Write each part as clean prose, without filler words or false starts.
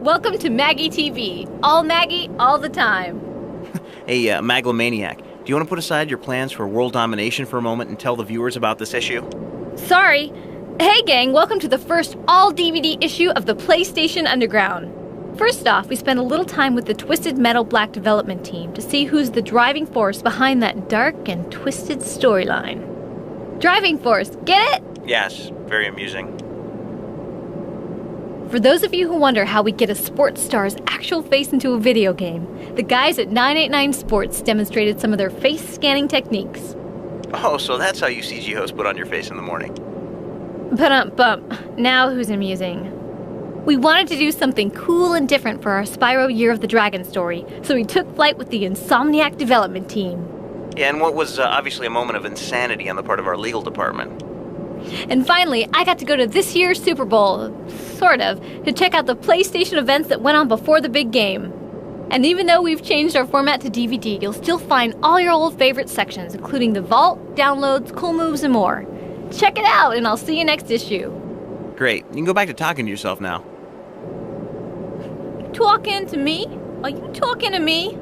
Welcome to Maggie TV. All Maggie, all the time. Hey, Maglomaniac, do you want to put aside your plans for world domination for a moment and tell the viewers about this issue? Sorry. Hey gang, welcome to the first all-DVD issue of the PlayStation Underground. First off, we spent a little time with the Twisted Metal Black development team to see who's the driving force behind that dark and twisted storyline. Driving force, get it? Yes, very amusing. For those of you who wonder how we get a sports star's actual face into a video game, the guys at 989 Sports demonstrated some of their face-scanning techniques. Oh, so that's how you CG hosts put on your face in the morning. Bump. Now who's amusing? We wanted to do something cool and different for our Spyro Year of the Dragon story, so we took flight with the Insomniac development team. Yeah, and what was obviously a moment of insanity on the part of our legal department. And finally, I got to go to this year's Super Bowl, sort of, to check out the PlayStation events that went on before the big game. And even though we've changed our format to DVD, you'll still find all your old favorite sections, including the vault, downloads, cool moves, and more. Check it out, and I'll see you next issue. Great. You can go back to talking to yourself now. Talking to me? Are you talking to me?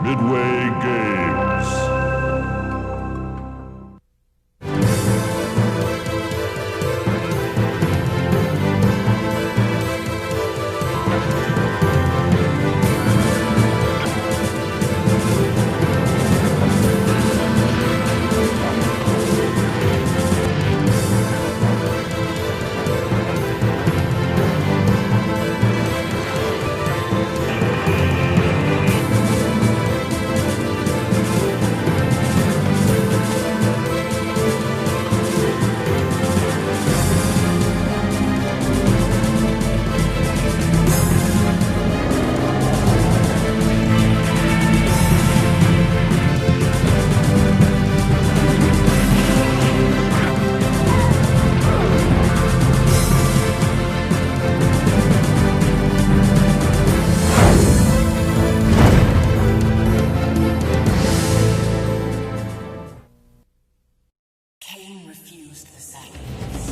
Midway Games. Refused the sacrifice.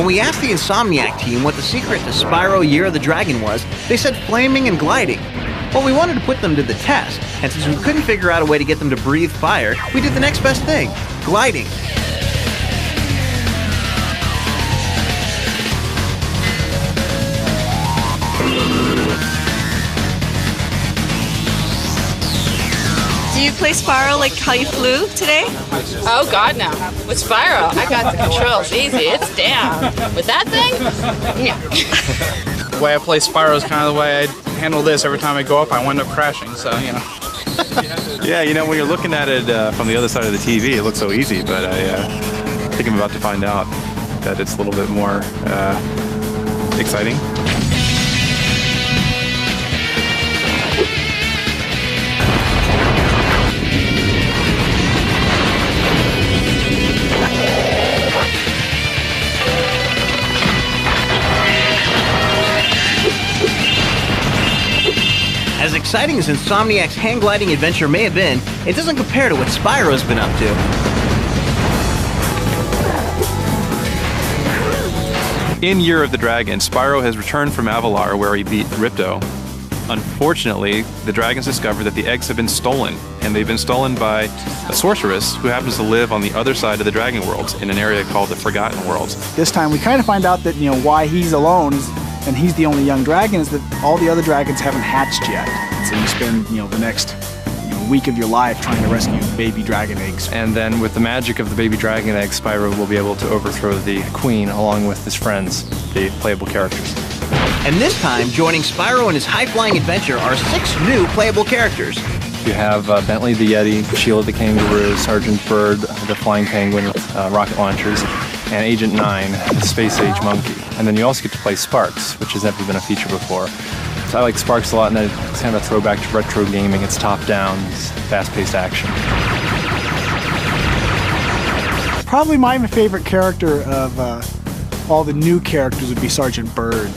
we asked the Insomniac team what the secret to Spyro Year of the Dragon was, they said flaming and gliding. Well, we wanted to put them to the test, and since we couldn't figure out a way to get them to breathe fire, we did the next best thing, gliding. Do you play Spyro like how you flew today? Oh God, no. With Spyro, I got the controls easy. It's down. With that thing? Yeah. The way I play Spyro is kind of the way I handle this. Every time I go up, I wind up crashing, so, you know. Yeah, you know, when you're looking at it from the other side of the TV, it looks so easy, but I think I'm about to find out that it's a little bit more exciting. As exciting as Insomniac's hang gliding adventure may have been, it doesn't compare to what Spyro's been up to. In Year of the Dragon, Spyro has returned from Avalar where he beat Ripto. Unfortunately, the dragons discovered that the eggs have been stolen, and they've been stolen by a sorceress who happens to live on the other side of the Dragon Worlds in an area called the Forgotten Worlds. This time we kind of find out that, you know, why he's alone and he's the only young dragon is that all the other dragons haven't hatched yet. So you spend, you know, the next week of your life trying to rescue baby dragon eggs. And then with the magic of the baby dragon eggs, Spyro will be able to overthrow the queen along with his friends, the playable characters. And this time, joining Spyro in his high-flying adventure are 6 new playable characters. You have Bentley the Yeti, Sheila the Kangaroo, Sergeant Bird, the Flying Penguin with rocket launchers, and Agent 9, the space-age monkey. And then you also get to play Sparks, which has never been a feature before. So I like Sparks a lot, and it's kind of a throwback to retro gaming. It's top-down, it's fast-paced action. Probably my favorite character of all the new characters would be Sergeant Bird.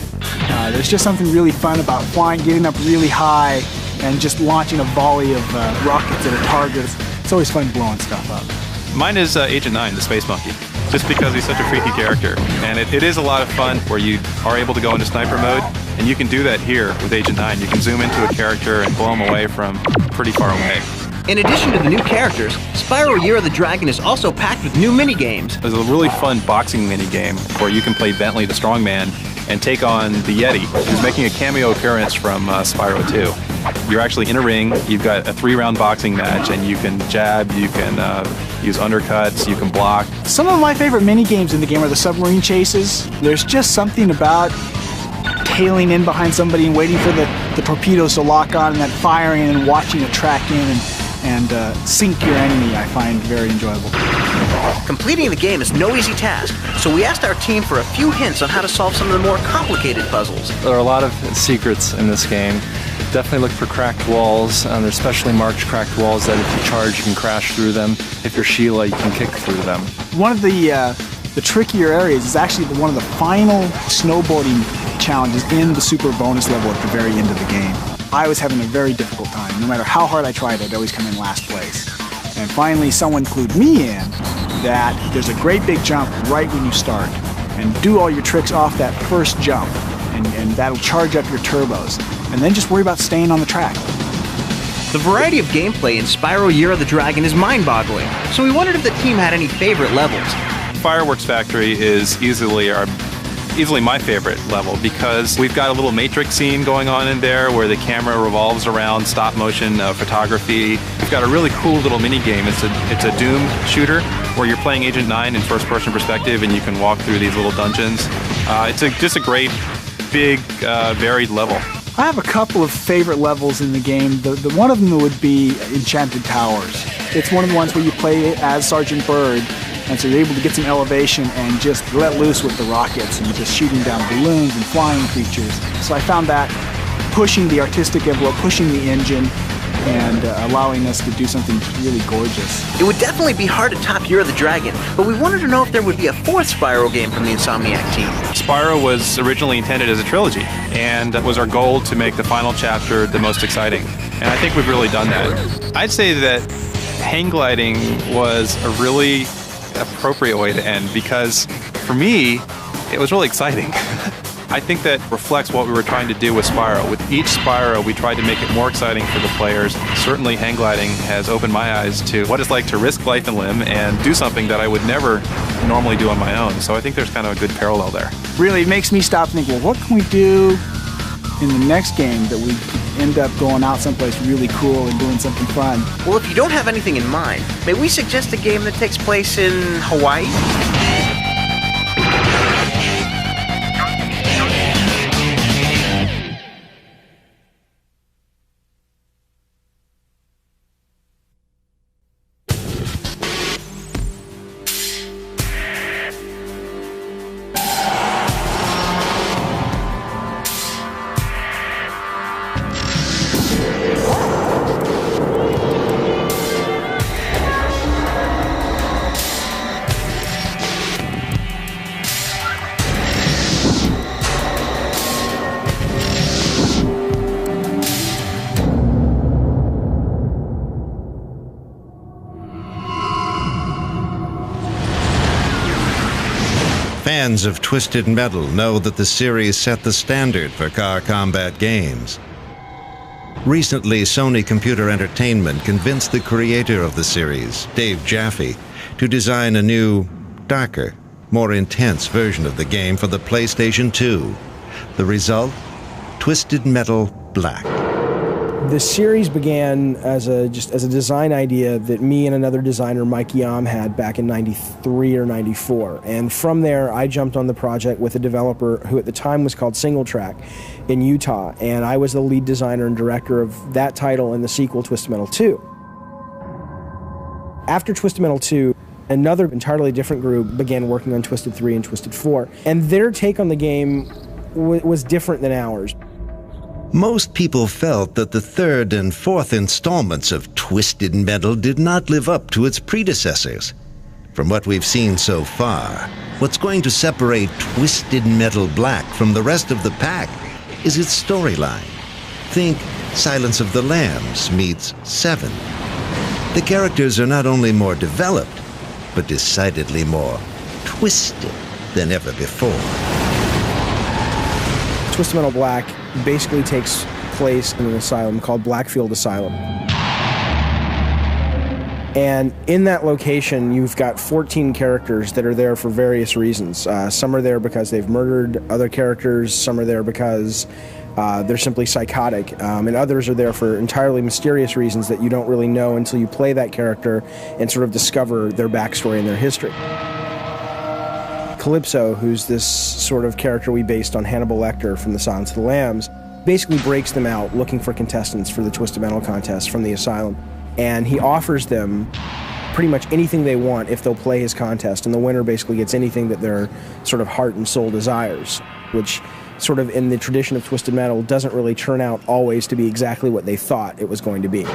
There's just something really fun about flying, getting up really high, and just launching a volley of rockets at a target. It's always fun blowing stuff up. Mine is Agent 9, the space monkey, just because he's such a freaky character. And it is a lot of fun where you are able to go into sniper mode, and you can do that here with Agent 9. You can zoom into a character and blow him away from pretty far away. In addition to the new characters, Spyro Year of the Dragon is also packed with new mini-games. There's a really fun boxing mini-game where you can play Bentley the Strongman and take on the Yeti, who's making a cameo appearance from Spyro 2. You're actually in a ring, you've got a 3-round boxing match, and you can jab, you can use undercuts, you can block. Some of my favorite mini-games in the game are the submarine chases. There's just something about tailing in behind somebody and waiting for the torpedoes to lock on and then firing and watching it track in and sink your enemy, I find very enjoyable. Completing the game is no easy task, so we asked our team for a few hints on how to solve some of the more complicated puzzles. There are a lot of secrets in this game. Definitely look for cracked walls. There's specially marked cracked walls that if you charge, you can crash through them. If you're Sheila, you can kick through them. One of the trickier areas is actually one of the final snowboarding challenges in the super bonus level at the very end of the game. I was having a very difficult time. No matter how hard I tried, I'd always come in last place. And finally, someone clued me in that there's a great big jump right when you start. And do all your tricks off that first jump, and that'll charge up your turbos. And then just worry about staying on the track. The variety of gameplay in Spyro Year of the Dragon is mind-boggling, so we wondered if the team had any favorite levels. Fireworks Factory is easily my favorite level because we've got a little Matrix scene going on in there where the camera revolves around stop motion photography. We've got a really cool little mini game. It's a Doom shooter where you're playing Agent 9 in first person perspective and you can walk through these little dungeons. It's just a great, big, varied level. I have a couple of favorite levels in the game. The one of them would be Enchanted Towers. It's one of the ones where you play as Sergeant Bird, and so you're able to get some elevation and just let loose with the rockets and just shooting down balloons and flying creatures. So I found that pushing the artistic envelope, pushing the engine, and allowing us to do something really gorgeous. It would definitely be hard to top Year of the Dragon, but we wanted to know if there would be a 4th Spyro game from the Insomniac team. Spyro was originally intended as a trilogy, and it was our goal to make the final chapter the most exciting. And I think we've really done that. I'd say that hang gliding was a really appropriate way to end because for me, it was really exciting. I think that reflects what we were trying to do with Spyro. With each Spyro, we tried to make it more exciting for the players. Certainly, hang gliding has opened my eyes to what it's like to risk life and limb and do something that I would never normally do on my own. So I think there's kind of a good parallel there. Really, it makes me stop and think, well, what can we do in the next game that we end up going out someplace really cool and doing something fun? Well, if you don't have anything in mind, may we suggest a game that takes place in Hawaii? Fans of Twisted Metal know that the series set the standard for car combat games. Recently, Sony Computer Entertainment convinced the creator of the series, Dave Jaffe, to design a new, darker, more intense version of the game for the PlayStation 2. The result? Twisted Metal Black. The series began as a design idea that me and another designer, Mike Yam, had back in '93 or '94. And from there, I jumped on the project with a developer who at the time was called Single Track in Utah. And I was the lead designer and director of that title and the sequel, Twisted Metal 2. After Twisted Metal 2, another entirely different group began working on Twisted 3 and Twisted 4. And their take on the game was different than ours. Most people felt that the third and fourth installments of Twisted Metal did not live up to its predecessors. From what we've seen so far, what's going to separate Twisted Metal Black from the rest of the pack is its storyline. Think Silence of the Lambs meets Seven. The characters are not only more developed, but decidedly more twisted than ever before. Twisted Metal Black basically takes place in an asylum called Blackfield Asylum. And in that location, you've got 14 characters that are there for various reasons. Some are there because they've murdered other characters, some are there because they're simply psychotic, and others are there for entirely mysterious reasons that you don't really know until you play that character and sort of discover their backstory and their history. Calypso, who's this sort of character we based on Hannibal Lecter from the Silence of the Lambs, basically breaks them out looking for contestants for the Twisted Metal contest from the asylum. And he offers them pretty much anything they want if they'll play his contest, and the winner basically gets anything that their sort of heart and soul desires, which sort of in the tradition of Twisted Metal doesn't really turn out always to be exactly what they thought it was going to be.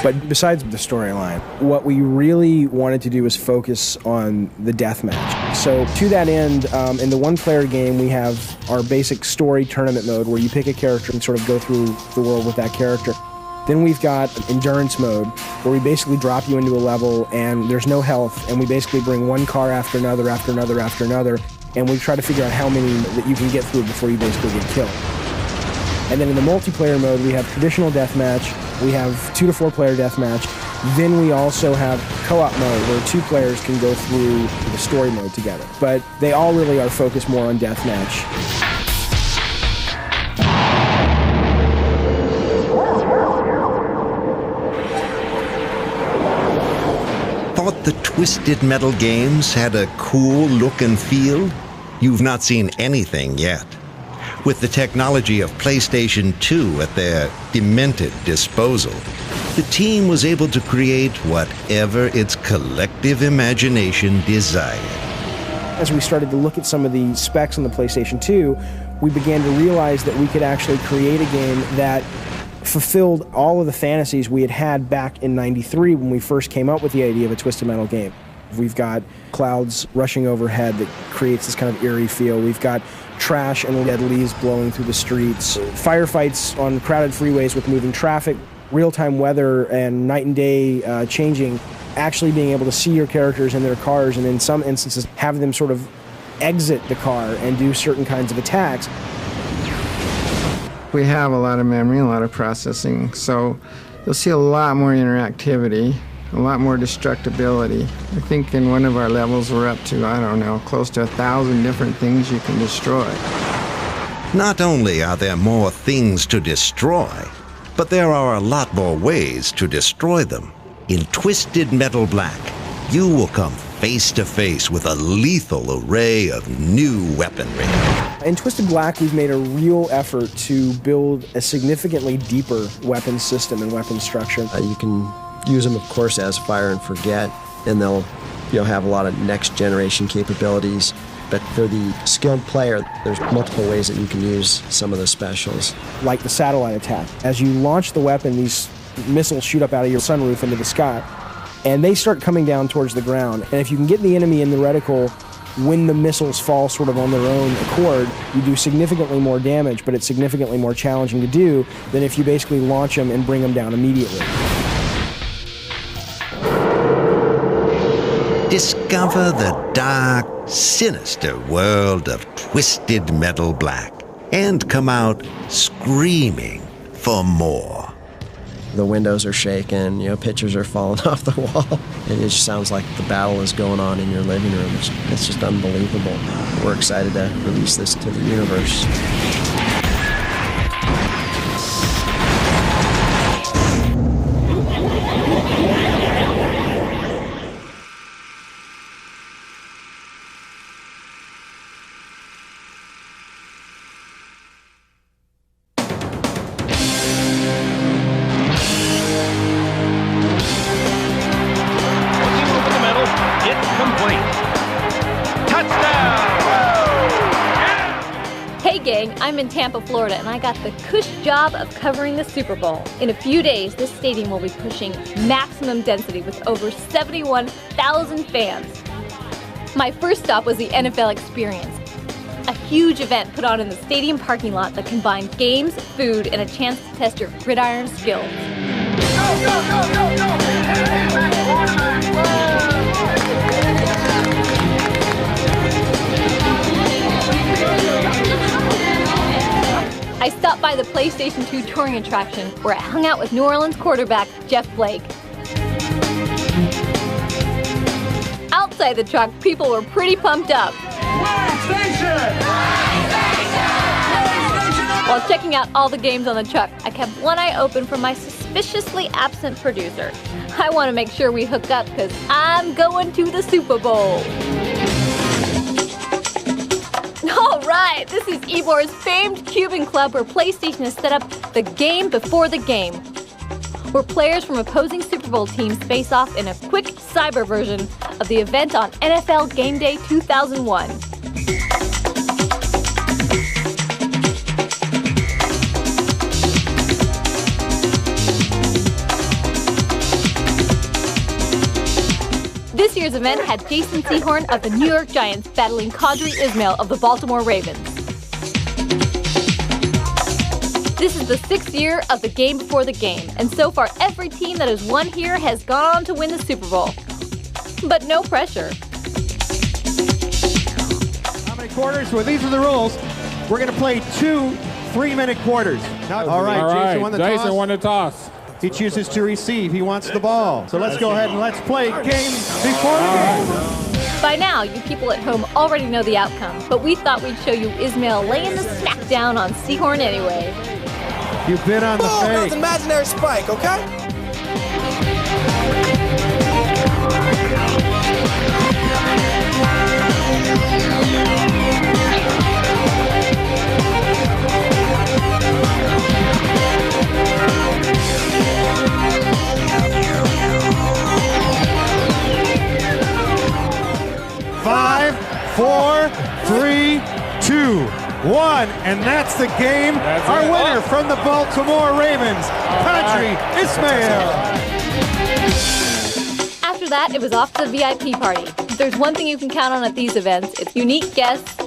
But besides the storyline, what we really wanted to do was focus on the deathmatch. So to that end, in the one-player game, we have our basic story tournament mode where you pick a character and sort of go through the world with that character. Then we've got endurance mode where we basically drop you into a level and there's no health, and we basically bring one car after another, after another, after another, and we try to figure out how many that you can get through before you basically get killed. And then in the multiplayer mode, we have traditional deathmatch, we have 2 to 4 player deathmatch, then we also have co-op mode where 2 players can go through the story mode together. But they all really are focused more on deathmatch. Thought the Twisted Metal games had a cool look and feel? You've not seen anything yet. With the technology of PlayStation 2 at their demented disposal, the team was able to create whatever its collective imagination desired. As we started to look at some of the specs on the PlayStation 2, we began to realize that we could actually create a game that fulfilled all of the fantasies we had had back in '93 when we first came up with the idea of a Twisted Metal game. We've got clouds rushing overhead that creates this kind of eerie feel. We've got trash and dead leaves blowing through the streets, firefights on crowded freeways with moving traffic, real-time weather and night and day changing. actually being able to see your characters in their cars, and in some instances have them sort of exit the car and do certain kinds of attacks. We have a lot of memory, a lot of processing, so you'll see a lot more interactivity, a lot more destructibility. I think in one of our levels we're up to, I don't know, close to 1,000 different things you can destroy. Not only are there more things to destroy, but there are a lot more ways to destroy them. In Twisted Metal Black, you will come face to face with a lethal array of new weaponry. In Twisted Black, we've made a real effort to build a significantly deeper weapon system and weapon structure. You can use them, of course, as fire and forget, and they'll have a lot of next generation capabilities. But for the skilled player, there's multiple ways that you can use some of the specials. Like the satellite attack. As you launch the weapon, these missiles shoot up out of your sunroof into the sky, and they start coming down towards the ground. And if you can get the enemy in the reticle when the missiles fall sort of on their own accord, you do significantly more damage, but it's significantly more challenging to do than if you basically launch them and bring them down immediately. Discover the dark, sinister world of Twisted Metal Black and come out screaming for more. The windows are shaking, pictures are falling off the wall, and it just sounds like the battle is going on in your living room. It's just unbelievable. We're excited to release this to the universe. I'm in Tampa, Florida, and I got the cush job of covering the Super Bowl. In a few days, this stadium will be pushing maximum density with over 71,000 fans. My first stop was the NFL Experience, a huge event put on in the stadium parking lot that combined games, food, and a chance to test your gridiron skills. Go, go, go, go, go! I stopped by the PlayStation 2 touring attraction where I hung out with New Orleans quarterback Jeff Blake. Outside the truck, people were pretty pumped up. While checking out all the games on the truck, I kept one eye open for my suspiciously absent producer. I want to make sure we hook up because I'm going to the Super Bowl. All right, this is Ebor's famed Cuban club where PlayStation has set up the game before the game, where players from opposing Super Bowl teams face off in a quick cyber version of the event on NFL Game Day 2001. This year's event had Jason Sehorn of the New York Giants battling Qadri Ismail of the Baltimore Ravens. This is the 6th year of the game before the game, and so far every team that has won here has gone on to win the Super Bowl. But no pressure. How many quarters? Well, these are the rules. We're going to play 2 3-minute quarters. All right, Jason won the toss. He chooses to receive. He wants the ball. So let's go ahead and let's play game before the game. By now, you people at home already know the outcome, but we thought we'd show you Ismail laying the smack down on Sehorn anyway. You've been on the fake. That's imaginary spike, okay? Five, 4, 3, 2, 1, and that's the game. Our winner from the Baltimore Ravens, Qadri Ismail. After that, it was off to the VIP party. If there's one thing you can count on at these events, it's unique guests,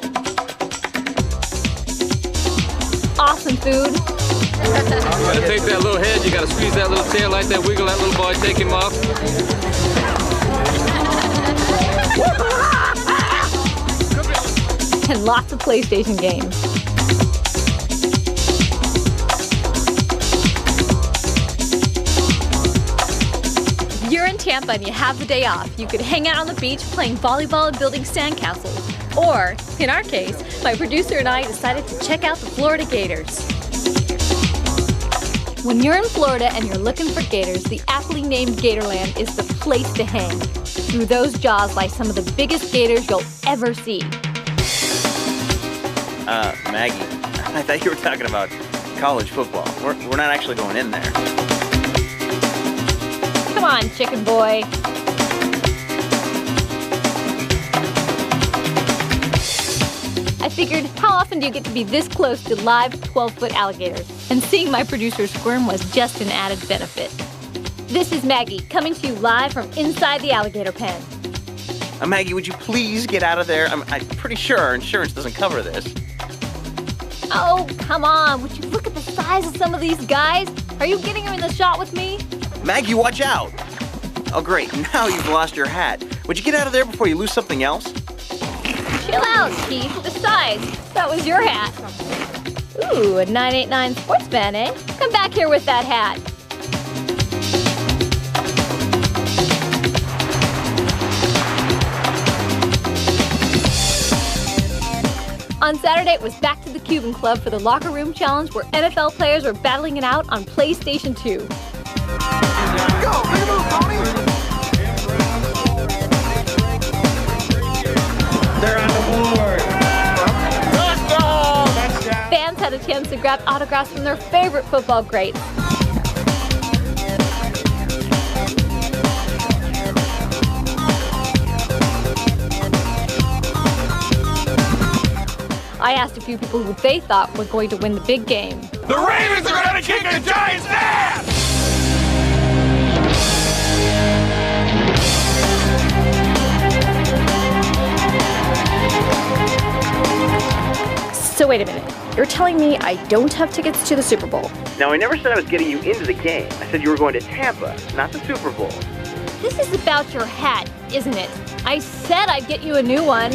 awesome food. You gotta take that little head, you gotta squeeze that little tail like that, wiggle that little boy, take him off. And lots of PlayStation games. If you're in Tampa and you have the day off, you could hang out on the beach playing volleyball and building sandcastles. Or, in our case, my producer and I decided to check out the Florida Gators. When you're in Florida and you're looking for gators, the aptly named Gatorland is the place to hang. Through those jaws lie some of the biggest gators you'll ever see. Maggie, I thought you were talking about college football. We're not actually going in there. Come on, chicken boy. I figured, how often do you get to be this close to live 12-foot alligators? And seeing my producer squirm was just an added benefit. This is Maggie, coming to you live from inside the alligator pen. Maggie, would you please get out of there? I'm pretty sure our insurance doesn't cover this. Oh, come on. Would you look at the size of some of these guys? Are you getting them in the shot with me? Maggie, watch out! Oh, great. Now you've lost your hat. Would you get out of there before you lose something else? Chill out, Keith. Besides, that was your hat. Ooh, a 989 sportsman, eh? Come back here with that hat. On Saturday, it was back to the Cuban Club for the Locker Room Challenge, where NFL players were battling it out on PlayStation 2. Go, big move, Tony! They're on the board. Touchdown! Fans had a chance to grab autographs from their favorite football greats. I asked a few people who they thought were going to win the big game. The Ravens are going to kick the Giants' ass! So wait a minute. You're telling me I don't have tickets to the Super Bowl? Now, I never said I was getting you into the game. I said you were going to Tampa, not the Super Bowl. This is about your hat, isn't it? I said I'd get you a new one.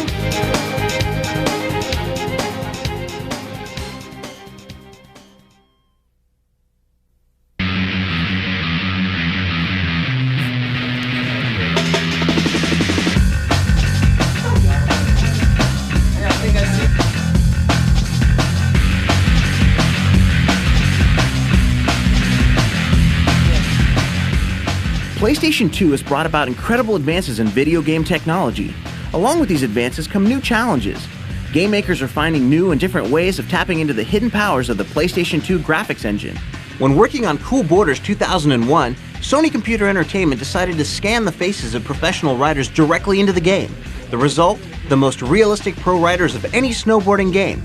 PlayStation 2 has brought about incredible advances in video game technology. Along with these advances come new challenges. Game makers are finding new and different ways of tapping into the hidden powers of the PlayStation 2 graphics engine. When working on Cool Borders 2001, Sony Computer Entertainment decided to scan the faces of professional riders directly into the game. The result? The most realistic pro riders of any snowboarding game.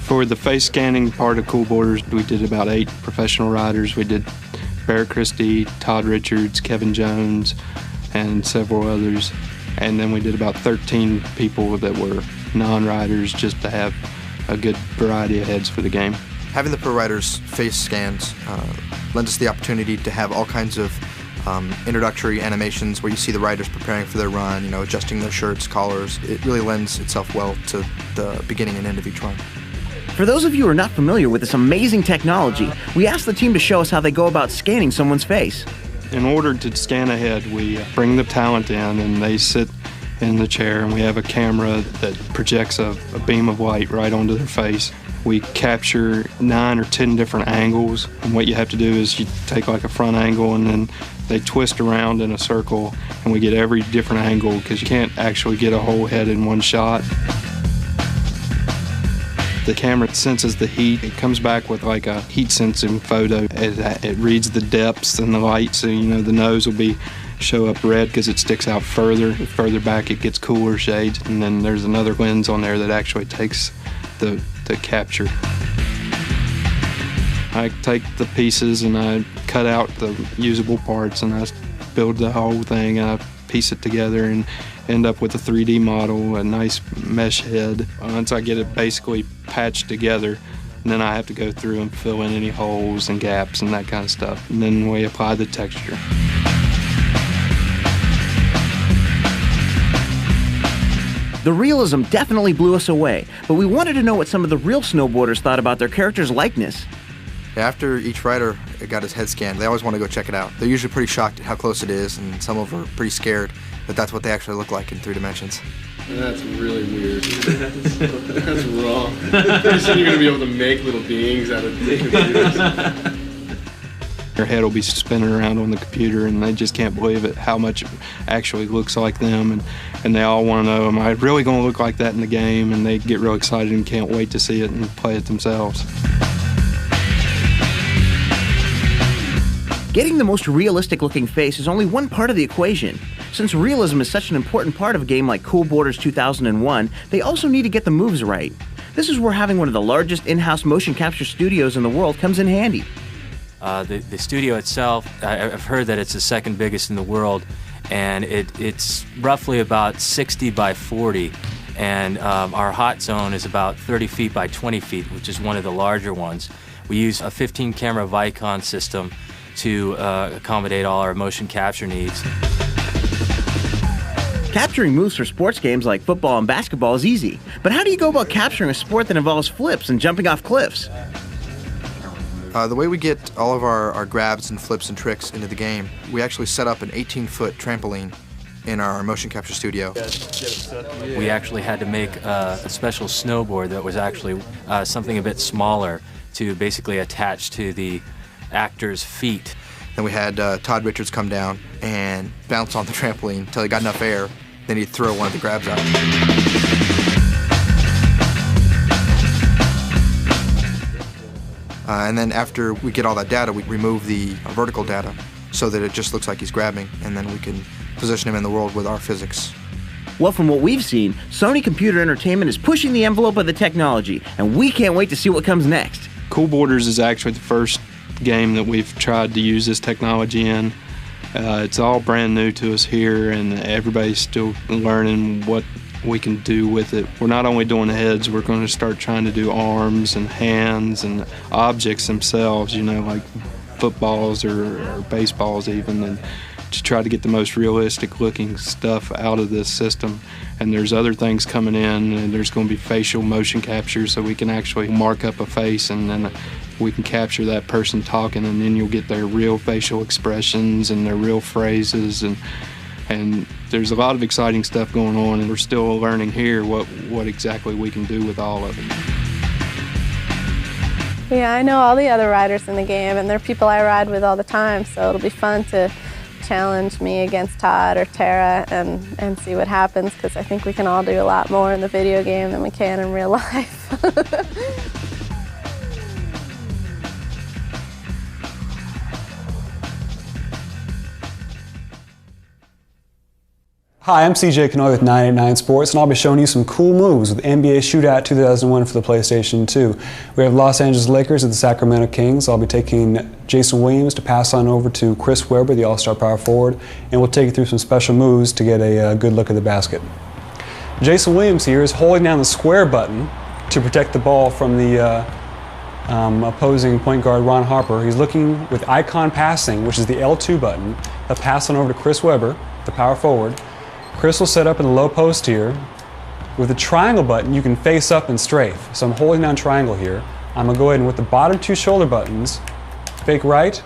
For the face scanning part of Cool Borders, we did about 8 professional riders. We did Bear Christie, Todd Richards, Kevin Jones, and several others. And then we did about 13 people that were non-riders, just to have a good variety of heads for the game. Having the pro riders face scans lends us the opportunity to have all kinds of introductory animations where you see the riders preparing for their run, adjusting their shirts, collars. It really lends itself well to the beginning and end of each run. For those of you who are not familiar with this amazing technology, we asked the team to show us how they go about scanning someone's face. In order to scan a head, we bring the talent in and they sit in the chair, and we have a camera that projects a beam of light right onto their face. We capture 9 or 10 different angles, and what you have to do is you take like a front angle and then they twist around in a circle, and we get every different angle because you can't actually get a whole head in one shot. The camera senses the heat. It comes back with like a heat sensing photo. It reads the depths and the light, so the nose will show up red because it sticks out further. Further back it gets cooler shades, and then there's another lens on there that actually takes the capture. I take the pieces and I cut out the usable parts and I build the whole thing and I piece it together and end up with a 3D model, a nice mesh head. Once I get it basically patched together, and then I have to go through and fill in any holes and gaps and that kind of stuff. And then we apply the texture. The realism definitely blew us away, but we wanted to know what some of the real snowboarders thought about their character's likeness. After each rider got his head scanned, they always want to go check it out. They're usually pretty shocked at how close it is, and some of them are pretty scared that that's what they actually look like in 3 dimensions. That's really weird. That's wrong. Pretty soon you're going to be able to make little beings out of computers. Their head will be spinning around on the computer, and they just can't believe it, how much it actually looks like them, and they all want to know, am I really going to look like that in the game? And they get real excited and can't wait to see it and play it themselves. Getting the most realistic looking face is only one part of the equation. Since realism is such an important part of a game like Cool Borders 2001, they also need to get the moves right. This is where having one of the largest in-house motion capture studios in the world comes in handy. The studio itself, I've heard that it's the second biggest in the world, and it's roughly about 60 by 40, and our hot zone is about 30 feet by 20 feet, which is one of the larger ones. We use a 15-camera Vicon system to accommodate all our motion capture needs. Capturing moves for sports games like football and basketball is easy, but how do you go about capturing a sport that involves flips and jumping off cliffs? The way we get all of our grabs and flips and tricks into the game, we actually set up an 18-foot trampoline in our motion capture studio. We actually had to make a special snowboard that was actually something a bit smaller to basically attach to the actor's feet. Then we had Todd Richards come down and bounce on the trampoline until he got enough air, then he'd throw one of the grabs out. And then after we get all that data, we remove the vertical data so that it just looks like he's grabbing, and then we can position him in the world with our physics. Well, from what we've seen, Sony Computer Entertainment is pushing the envelope of the technology, and we can't wait to see what comes next. Cool Borders is actually the first game that we've tried to use this technology in. It's all brand new to us here, and everybody's still learning what we can do with it. We're not only doing heads, we're going to start trying to do arms and hands and objects themselves, you know, like footballs or baseballs even, and to try to get the most realistic looking stuff out of this system. And there's other things coming in, and there's going to be facial motion capture, so we can actually mark up a face and then we can capture that person talking, and then you'll get their real facial expressions and their real phrases, and there's a lot of exciting stuff going on, and we're still learning here what exactly we can do with all of it. Yeah, I know all the other riders in the game, and they're people I ride with all the time, so it'll be fun to challenge me against Todd or Tara and see what happens, because I think we can all do a lot more in the video game than we can in real life. Hi, I'm CJ Canoy with 989 Sports, and I'll be showing you some cool moves with NBA Shootout 2001 for the PlayStation 2. We have Los Angeles Lakers at the Sacramento Kings. I'll be taking Jason Williams to pass on over to Chris Webber, the All-Star power forward, and we'll take you through some special moves to get a good look at the basket. Jason Williams here is holding down the square button to protect the ball from the opposing point guard Ron Harper. He's looking with icon passing, which is the L2 button. He'll pass on over to Chris Webber, the power forward. Chris will set up in the low post here. With the triangle button, you can face up and strafe. So I'm holding down triangle here. I'm going to go ahead and with the bottom two shoulder buttons, fake right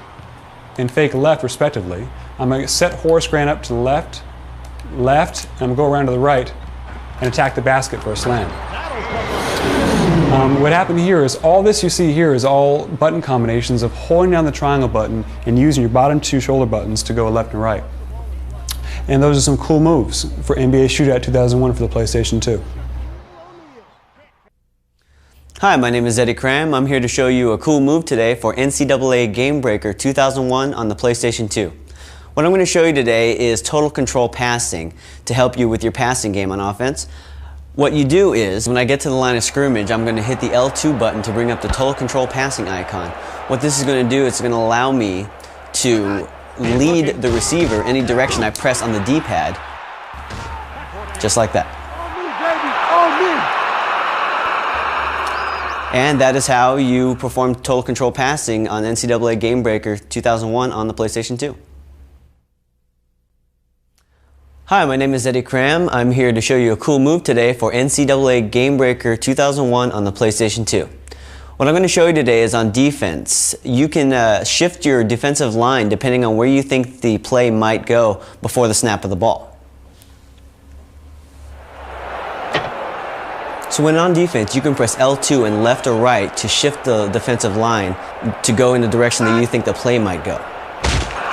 and fake left respectively. I'm going to set Horace Grant up to the left, and I'm going to go around to the right and attack the basket for a slam. What happened here is all this you see here is all button combinations of holding down the triangle button and using your bottom two shoulder buttons to go left and right. And those are some cool moves for NBA Shootout 2001 for the PlayStation 2. Hi, my name is Eddie Cram. I'm here to show you a cool move today for NCAA Game Breaker 2001 on the PlayStation 2. What I'm going to show you today is total control passing to help you with your passing game on offense. What you do is, when I get to the line of scrimmage, I'm going to hit the L2 button to bring up the total control passing icon. What this is going to do is it's going to allow me to lead the receiver any direction I press on the D-pad, just like that. And that is how you perform total control passing on NCAA Game Breaker 2001 on the PlayStation 2. Hi, my name is Eddie Cram. I'm here to show you a cool move today for NCAA Game Breaker 2001 on the PlayStation 2. What I'm going to show you today is on defense. You can shift your defensive line depending on where you think the play might go before the snap of the ball. So when on defense, you can press L2 and left or right to shift the defensive line to go in the direction that you think the play might go.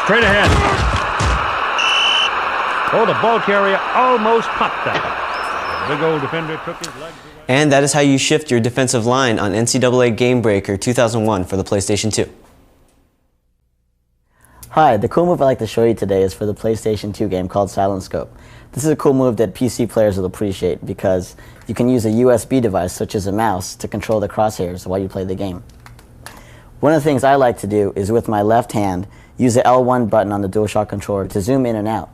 Straight ahead. Oh, the ball carrier almost popped that. The big old defender took his legs away. And that is how you shift your defensive line on NCAA Game Breaker 2001 for the PlayStation 2. Hi, the cool move I'd like to show you today is for the PlayStation 2 game called Silent Scope. This is a cool move that PC players will appreciate because you can use a USB device such as a mouse to control the crosshairs while you play the game. One of the things I like to do is with my left hand use the L1 button on the DualShock controller to zoom in and out.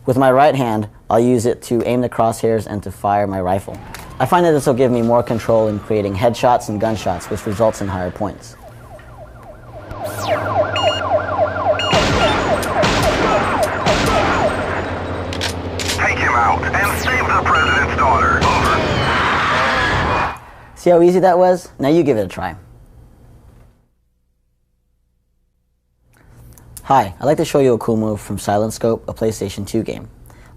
With my right hand, I'll use it to aim the crosshairs and to fire my rifle. I find that this will give me more control in creating headshots and gunshots, which results in higher points. Take him out and save the president's daughter. Over. See how easy that was? Now you give it a try. Hi, I'd like to show you a cool move from Silent Scope, a PlayStation 2 game.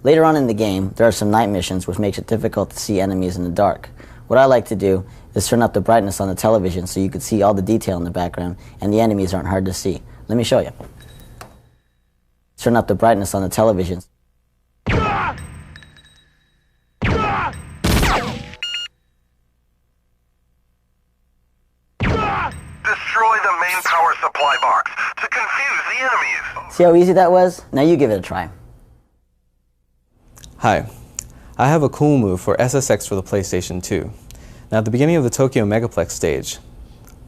Later on in the game, there are some night missions which makes it difficult to see enemies in the dark. What I like to do is turn up the brightness on the television so you can see all the detail in the background and the enemies aren't hard to see. Let me show you. Turn up the brightness on the television. Destroy the main power supply box to confuse the enemies. See how easy that was? Now you give it a try. Hi, I have a cool move for SSX for the PlayStation 2. Now at the beginning of the Tokyo Megaplex stage,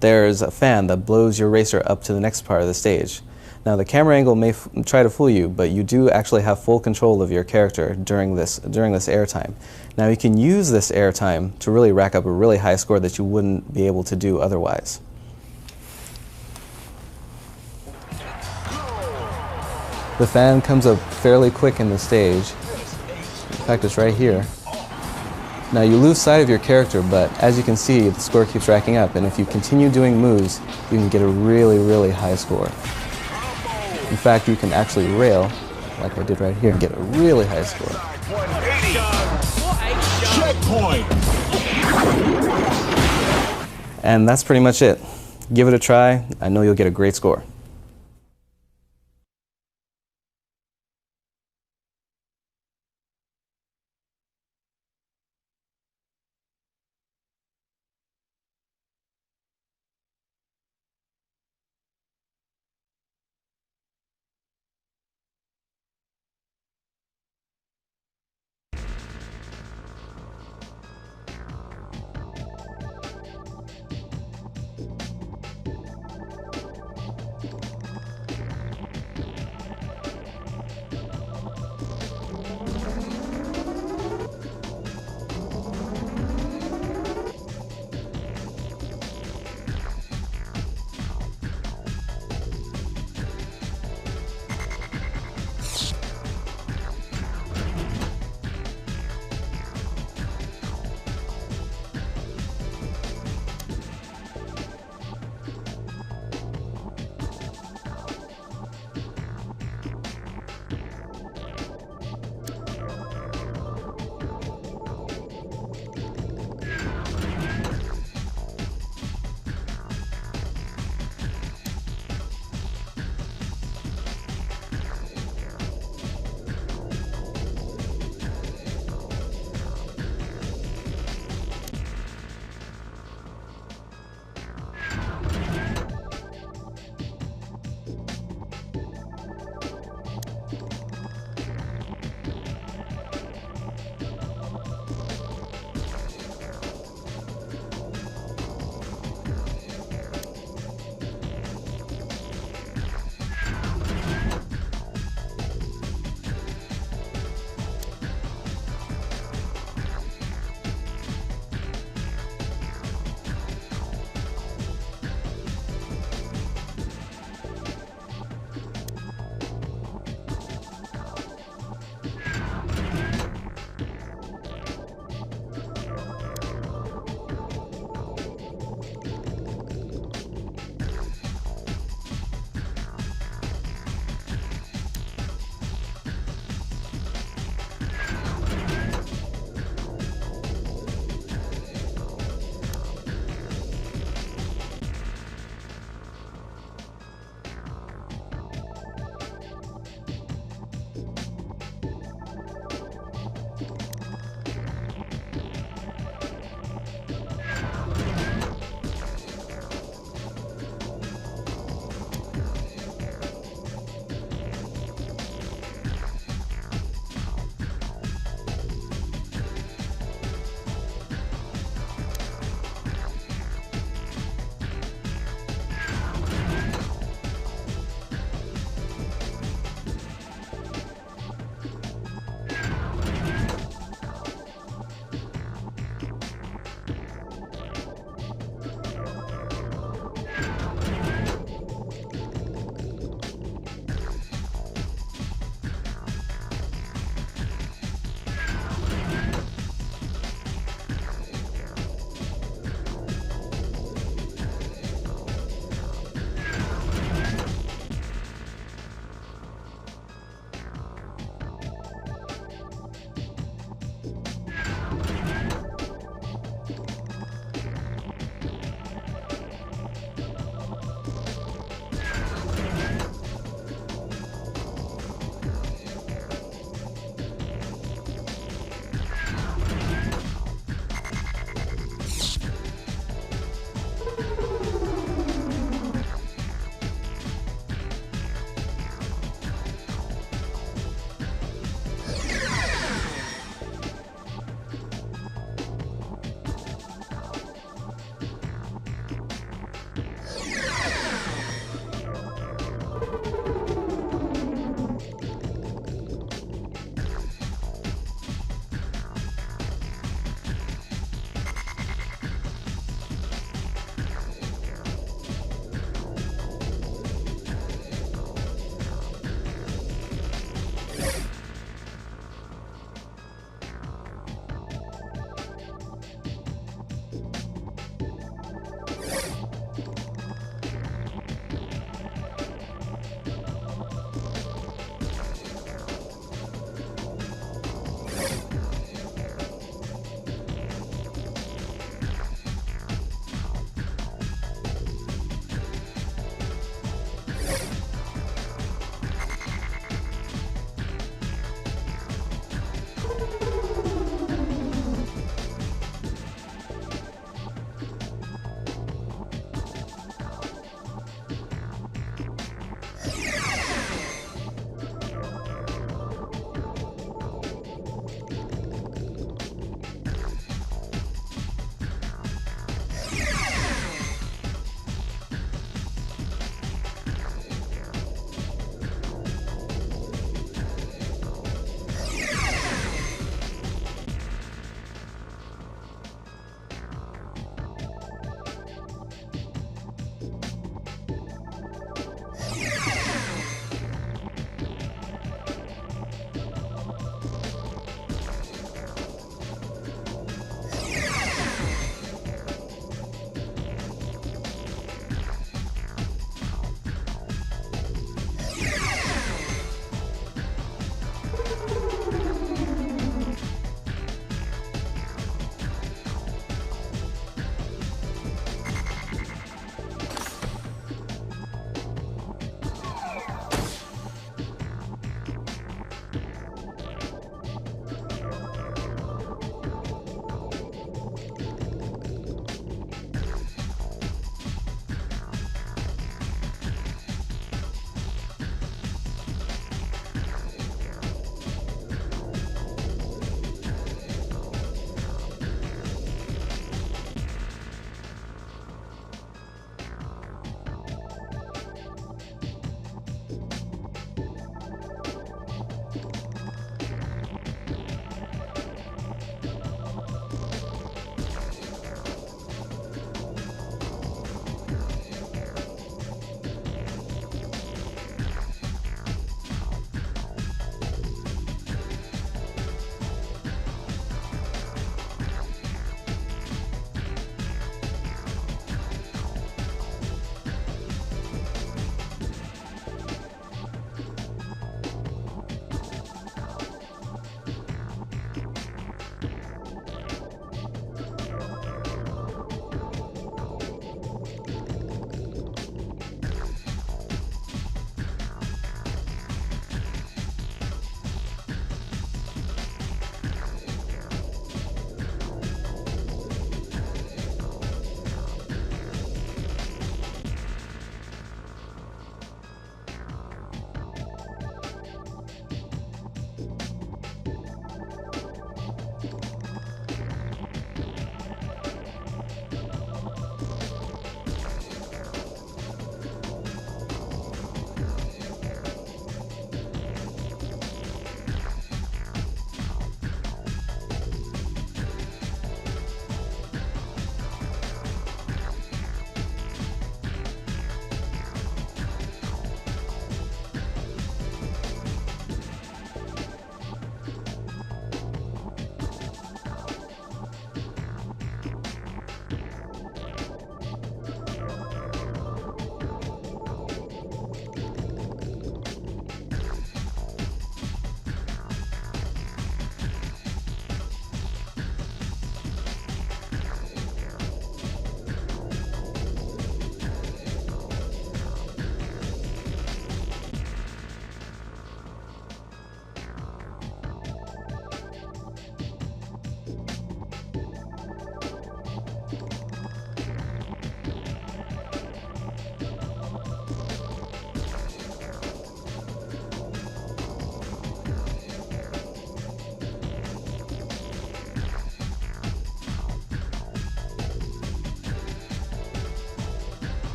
there's a fan that blows your racer up to the next part of the stage. Now the camera angle may try to fool you, but you do actually have full control of your character during this airtime. Now you can use this airtime to really rack up a really high score that you wouldn't be able to do otherwise. The fan comes up fairly quick in the stage. In fact, it's right here. Now you lose sight of your character, but as you can see, the score keeps racking up, and if you continue doing moves, you can get a really, really high score. In fact, you can actually rail, like I did right here, and get a really high score. Checkpoint. And that's pretty much it. Give it a try. I know you'll get a great score.